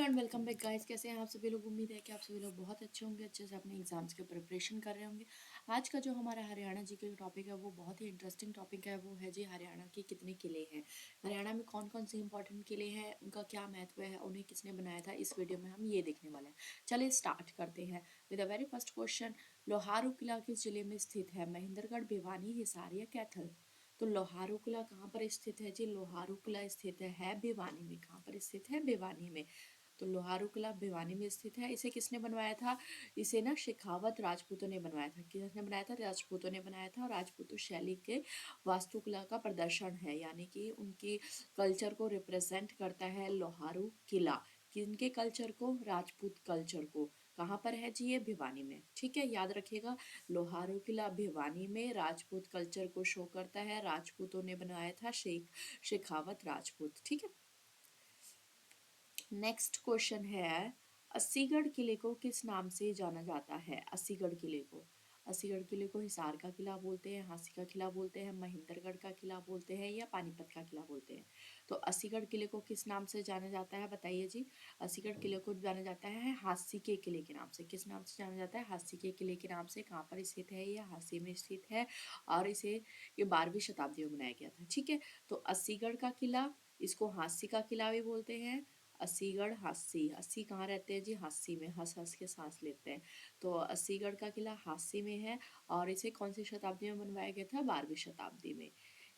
And welcome back guys. कैसे हैं आप सभी लोग? उम्मीद है कि आप सभी लोग बहुत अच्छे होंगे, अच्छे से अपने एग्जाम्स के प्रिपरेशन कर रहे होंगे। आज का जो हमारा हरियाणा जी के टॉपिक है वो बहुत ही इंटरेस्टिंग टॉपिक है। वो है जी हरियाणा के कितने किले हैं, हरियाणा में कौन कौन से इंपॉर्टेंट किले हैं, उनका क्या महत्व है, उन्हें किसने बनाया था। इस वीडियो में हम ये देखने वाले हैं। चलिए स्टार्ट करते हैं with the very first question. Loharu किला किस जिले में स्थित है? महेंद्रगढ़, भिवानी, हिसार या कैथल? तो लोहारू किला कहाँ पर स्थित है जी? लोहारू किला स्थित है भिवानी में। कहाँ पर स्थित है? भिवानी में। तो लोहारू किला भिवानी में स्थित है। इसे किसने बनवाया था? इसे ना शेखावत राजपूतों ने बनवाया था। किसने बनाया था? राजपूतों ने बनाया था। और राजपूतों शैली के वास्तुकला का प्रदर्शन है, यानी कि उनकी कल्चर को रिप्रेजेंट करता है लोहारू किला। किनके कल्चर को? राजपूत कल्चर को। कहाँ पर है जी? ये भिवानी में। ठीक है, याद रखिएगा। लोहारू किला भिवानी में राजपूत कल्चर को शो करता है। राजपूतों ने बनाया था, शेखावत राजपूत। ठीक है। नेक्स्ट क्वेश्चन है, अस्सीगढ़ किले को किस नाम से जाना जाता है? अस्सीगढ़ किले को, अस्सीगढ़ किले को हिसार का किला बोलते हैं, हांसी का किला बोलते हैं, महेंद्रगढ़ का किला बोलते हैं या पानीपत का किला बोलते हैं? तो अस्सीगढ़ किले को किस नाम से जाना जाता है? बताइए जी। अस्सीगढ़ किले को जाना जाता है हांसी के किले के नाम से। किस नाम से जाना जाता है? हांसी के किले के नाम से। कहाँ पर स्थित है? ये हांसी में स्थित है और इसे ये 12वीं शताब्दी में बनाया गया था। ठीक है, तो अस्सीगढ़ का किला, इसको हांसी का किला भी बोलते हैं। अस्सीगढ़, हांसी। अस्सी कहाँ रहते हैं जी? हांसी में। हंस हंस के सांस लेते हैं। तो अस्सीगढ़ का किला हांसी में है और इसे कौन सी शताब्दी में बनवाया गया था? 12वीं शताब्दी में।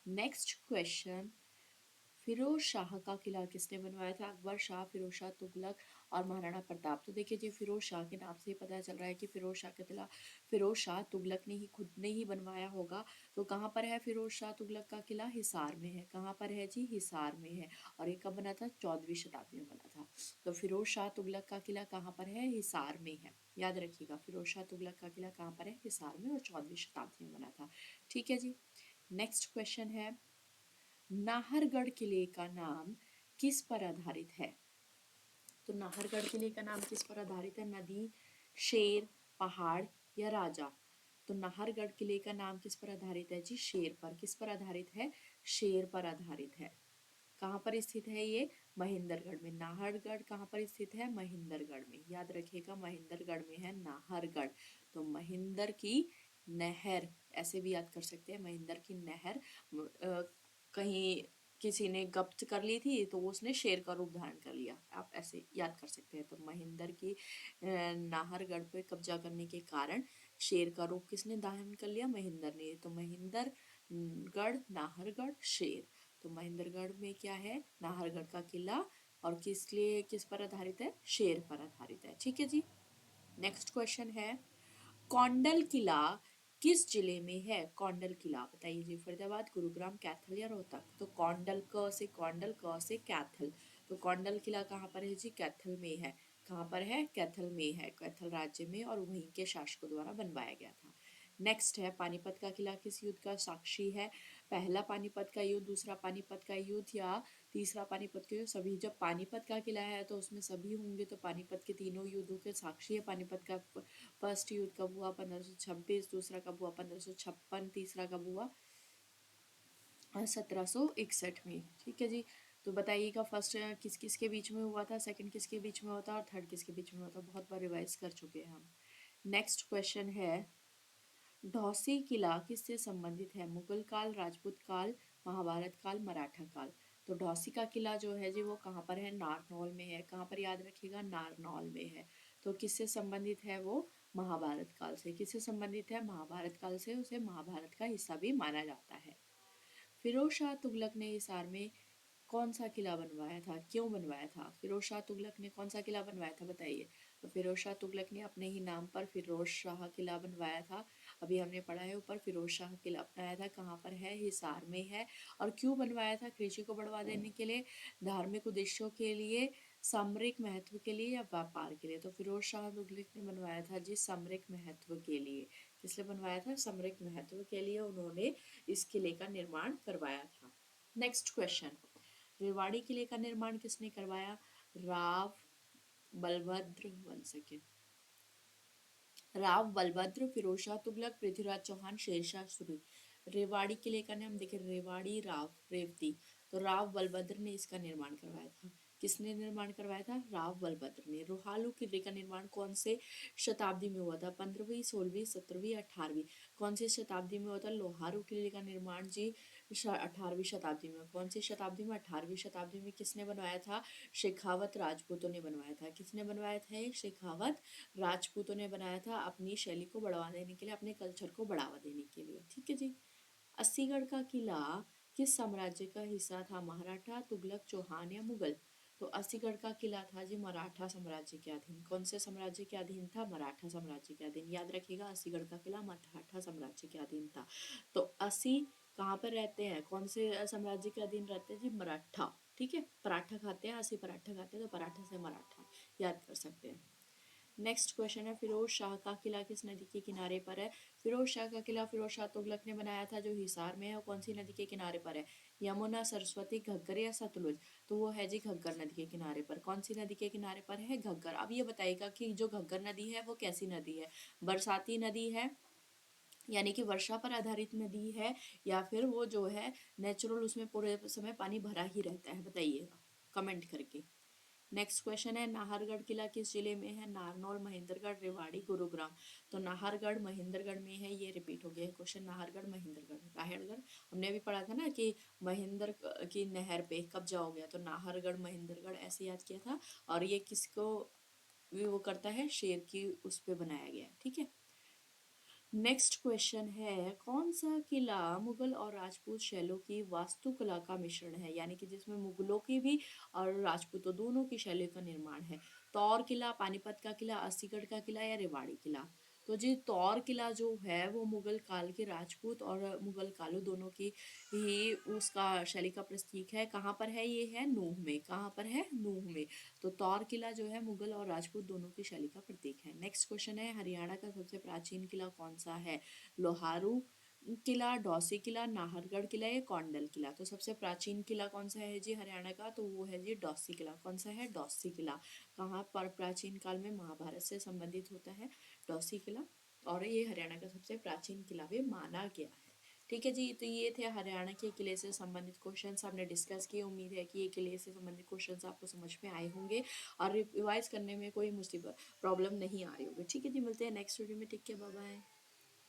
नेक्स्ट क्वेश्चन, फिरोज शाह का किला किसने बनवाया था? अकबर शाह, फिरोज शाह तुगलक और महाराणा प्रताप। तो देखिए जी, फिरोज शाह के नाम से ही पता चल रहा है कि फिरोज शाह का किला फिरोज शाह तुगलक ने ही खुद ने ही बनवाया होगा। तो कहाँ पर है फिरोज शाह तुगलक का किला? हिसार में है। कहाँ पर है जी? हिसार में है। और ये कब बना था? 14वीं शताब्दी में बना था। तो फिरोज शाह तुगलक का किला कहाँ पर है? हिसार में है। याद रखिएगा, फिरोज शाह तुगलक का किला कहाँ पर है? हिसार में, और 14वीं शताब्दी में बना था। ठीक है जी। नेक्स्ट क्वेश्चन है, नाहरगढ़ किले का नाम किस पर आधारित है? तो नाहरगढ़ किले का नाम किस पर आधारित है? नदी, शेर, पहाड़ या राजा? तो नाहरगढ़ किले का नाम किस पर आधारित है जी? शेर पर। किस पर आधारित है? शेर पर आधारित है। कहाँ पर स्थित है ये? महेंद्रगढ़ में। नाहरगढ़ कहाँ पर स्थित है? महेंद्रगढ़ में। याद रखिएगा, महेंद्रगढ़ में है नाहरगढ़। तो महेंद्र की नहर, ऐसे भी याद कर सकते हैं, महेंद्र की नहर। कहीं किसी ने गप्त कर ली थी तो उसने शेर का रूप धारण कर लिया, आप ऐसे याद कर सकते हैं। तो महेंद्र की नाहरगढ़ पे कब्जा करने के कारण शेर का रूप किसने धारण कर लिया? महेंद्र ने। तो महेंद्रगढ़, नाहरगढ़, शेर। तो महेंद्रगढ़ में क्या है? नाहरगढ़ का किला। और किस पर आधारित है? शेर पर आधारित है। ठीक है जी। नेक्स्ट क्वेश्चन है, कौंडल किला किस जिले में है? कौंडल किला बताइए जी। फरीदाबाद, गुरुग्राम, कैथल या रोहतक? तो कौंडल, क से कौंडल, क से कैथल। तो कौंडल किला कहाँ पर है जी? कैथल में है। कहाँ पर है? कैथल में है, कैथल राज्य में, और वहीं के शासकों द्वारा बनवाया गया था। नेक्स्ट है, पानीपत का किला किस युद्ध का साक्षी है? पहला पानीपत का युद्ध, दूसरा पानीपत का युद्ध या तीसरा पानीपत का युद्ध? सभी। जब पानीपत का किला है तो उसमें सभी होंगे, तो पानीपत के तीनों युद्धों के साक्षी है। पानीपत का फर्स्ट युद्ध कब हुआ? 1526। दूसरा कब हुआ? 1556। तीसरा कब हुआ? 1761 में। ठीक है जी। तो बताइएगा, फर्स्ट किस किस के बीच में हुआ था, सेकंड किसके बीच में होता, और थर्ड किसके बीच में होता? बहुत बार रिवाइज कर चुके हैं हम। नेक्स्ट क्वेश्चन है, धौसी किला किससे संबंधित है? मुगल काल, राजपूत काल, महाभारत काल, मराठा काल? तो धौसी का किला जो है जी वो कहाँ पर है? नारनौल में है। कहाँ पर? याद रखिएगा, नारनौल में है। तो किससे संबंधित है वो? महाभारत काल से। किससे संबंधित है? महाभारत काल से। उसे महाभारत का हिस्सा भी माना जाता है। फिरोज शाह तुगलक ने हिसार में कौन सा किला बनवाया था? क्यों बनवाया था? फिरोज शाह तुगलक ने कौन सा किला बनवाया था? बताइए। तो फिरोज शाह तुगलक ने अपने ही नाम पर फिरोज शाह किला बनवाया था। अभी हमने पढ़ा है ऊपर, फिरोज शाह किला बनाया था। कहाँ पर है? हिसार में है। और क्यों बनवाया था? कृषि को बढ़ावा देने के लिए, धार्मिक उद्देश्यों के लिए, सामरिक महत्व के लिए या व्यापार के लिए? तो फिरोज शाह तुगलक ने बनवाया था जी सामरिक महत्व के लिए। किस लिए बनवाया था? सामरिक महत्व के लिए उन्होंने इस किले का निर्माण करवाया था। नेक्स्ट क्वेश्चन, रेवाड़ी किले का निर्माण किसने करवाया? Rao Balbhadra, one second, Rao Balbhadra, Firoz Shah Tughlaq, Prithviraj Chauhan, Sher Shah Suri? रेवाड़ी किले का नाम देखिए, रेवाड़ी, राव, रेवती। तो राव बलभद्र ने इसका निर्माण करवाया था। किसने निर्माण करवाया था? राव बलभद्र ने। रोहालू किले का निर्माण कौन से शताब्दी में हुआ था? 15वीं, 16वीं, 17वीं, 18वीं? कौन सी शताब्दी में हुआ था लोहारू किले का निर्माण जी? 18वीं शताब्दी में। कौन सी शताब्दी में? 18वीं शताब्दी में। किसने बनवाया था? शेखावत राजपूतों ने बनवाया था। किसने बनवाया था? ये शेखावत राजपूतों ने बनाया था, अपनी शैली को बढ़ावा देने के लिए, अपने कल्चर को बढ़ावा देने के लिए। ठीक है जी। अस्सीगढ़ का किला किस साम्राज्य का हिस्सा था? मराठा, तुगलक, चौहान या मुगल? तो अस्सीगढ़ का किला था जी मराठा साम्राज्य के अधीन। कौन से साम्राज्य के अधीन था? मराठा साम्राज्य के अधीन। याद रखिएगा, अस्सीगढ़ का किला मराठा साम्राज्य के अधीन था। तो अस्सी कहाँ पर रहते हैं? कौन से साम्राज्य के अधीन रहते हैं जी? मराठा। ठीक है, पराठा खाते हैं, अस्सी पराठा खाते हैं, तो पराठा से मराठा याद कर सकते हैं। नेक्स्ट क्वेश्चन है, फिरोज शाह का किला किस नदी के किनारे पर है? फिरोज शाह का किला फिरोज शाह तुगलक ने बनाया था, जो हिसार में है। और कौन सी नदी के किनारे पर है? यमुना, सरस्वती, घग्गर या सतलुज? तो वो है जी घग्गर नदी के किनारे पर। कौन सी नदी के किनारे पर है? घग्गर। अब ये बताइएगा कि जो घग्गर नदी है वो कैसी नदी है? बरसाती नदी है, यानी कि वर्षा पर आधारित नदी है, या फिर वो जो है नेचुरल, उसमें पूरे समय पानी भरा ही रहता है? बताइएगा कमेंट करके। नेक्स्ट क्वेश्चन है, नाहरगढ़ किला किस जिले में है? नारनौल, महेंद्रगढ़, रेवाड़ी, गुरुग्राम? तो नाहरगढ़ महेंद्रगढ़ में है। ये रिपीट हो गया है क्वेश्चन, नाहरगढ़ महेंद्रगढ़। नाहरगढ़ हमने अभी पढ़ा था ना कि महेंद्र की नहर पे कब्जा हो गया, तो नाहरगढ़ महेंद्रगढ़ ऐसे याद किया था। और ये किसको वो करता है? शेर की उस पे बनाया गया है। ठीक है। नेक्स्ट क्वेश्चन है, कौन सा किला मुगल और राजपूत शैलों की वास्तुकला का मिश्रण है? यानी कि जिसमें मुगलों की भी और राजपूतों दोनों की शैली का निर्माण है। तौर किला, पानीपत का किला, अस्सीगढ़ का किला या रेवाड़ी किला? तो जी तौर किला जो है वो मुगल काल के राजपूत और मुगल कालों दोनों की ही उसका शैली का प्रतीक है। कहाँ पर है? ये है नूह में। कहाँ पर है? नूह में। तो तौर किला जो है मुगल और राजपूत दोनों की शैली का प्रतीक है। नेक्स्ट क्वेश्चन है, हरियाणा का सबसे प्राचीन किला कौन सा है? लोहारू किला, डौसी किला, नाहरगढ़ किला या कौंडल किला? तो सबसे प्राचीन किला कौन सा है जी हरियाणा का? तो वो है जी डौसी किला। कौन सा है? डौसी किला। कहाँ पर प्राचीन काल में महाभारत से संबंधित होता है डौसी किला, और ये हरियाणा का सबसे प्राचीन किला भी माना गया है। ठीक है जी, तो ये थे हरियाणा के किले से संबंधित क्वेश्चंस हमने डिस्कस किए। उम्मीद है कि ये किले से संबंधित क्वेश्चंस आपको समझ में आए होंगे और रिवाइज करने में कोई मुसीबत प्रॉब्लम नहीं आ रही होगी। ठीक है जी, मिलते हैं नेक्स्ट वीडियो में। ठीक है, बाय बाय।